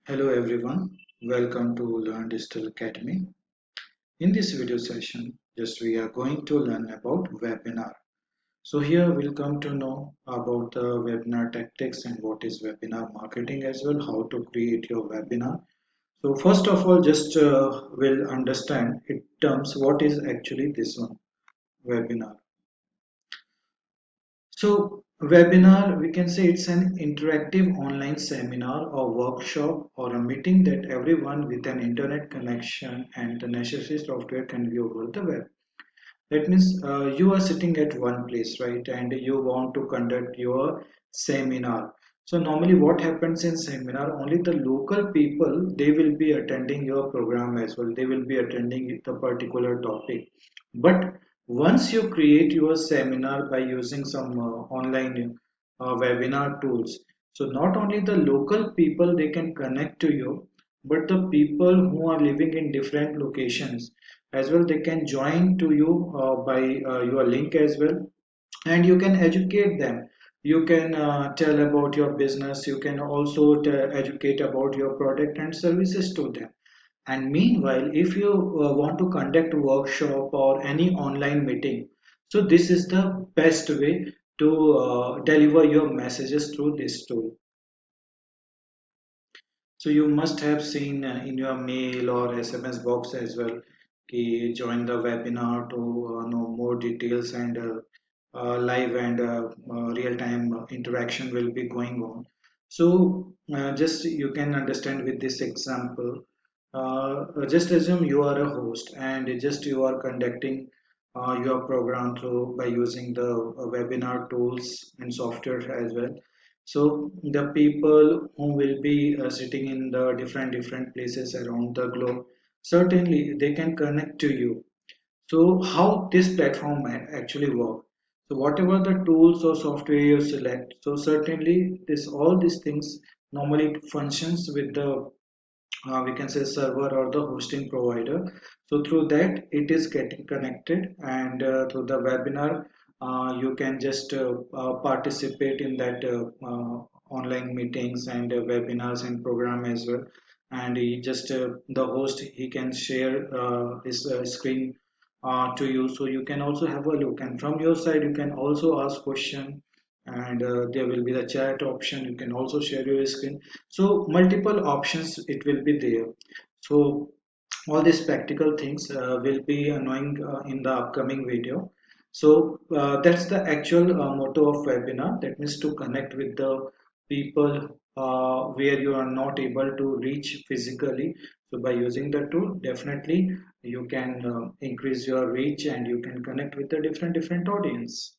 Hello everyone, welcome to Learn Digital Academy. In this video session, we are going to learn about webinar. So here we'll come to know about the webinar tactics and what is webinar marketing as well, how to create your webinar. So first of all, we'll understand in terms what is actually this one, webinar. So, webinar, we can say it's an interactive online seminar or workshop or a meeting that everyone with an internet connection and the necessary software can view over the web. That means you are sitting at one place, right? And you want to conduct your seminar. So normally what happens in seminar, only the local people, they will be attending your program as well. They will be attending the particular topic. But once you create your seminar by using some online webinar tools, so not only the local people, they can connect to you, but the people who are living in different locations as well, they can join to you by your link as well, and you can educate them. You can tell about your business, you can also educate about your product and services to them. And meanwhile, if you want to conduct a workshop or any online meeting, so this is the best way to deliver your messages through this tool. So you must have seen in your mail or SMS box as well, ki join the webinar to know more details, and live and real-time interaction will be going on. So just you can understand with this example. Just assume you are a host and just you are conducting your program through by using the webinar tools and software as well. So the people who will be sitting in the different places around the globe, certainly they can connect to you. So how this platform actually work? So whatever the tools or software you select, so certainly this all these things normally functions with the we can say server or the hosting provider. So through that it is getting connected, and through the webinar you can just participate in that online meetings and webinars and program as well. And he just the host, he can share his screen to you, so you can also have a look, and from your side you can also ask question, and there will be the chat option. You can also share your screen, so multiple options it will be there. So all these practical things will be annoying in the upcoming video. So that's the actual motto of webinar, that means to connect with the people where you are not able to reach physically. So by using the tool, definitely you can increase your reach and you can connect with the different audience.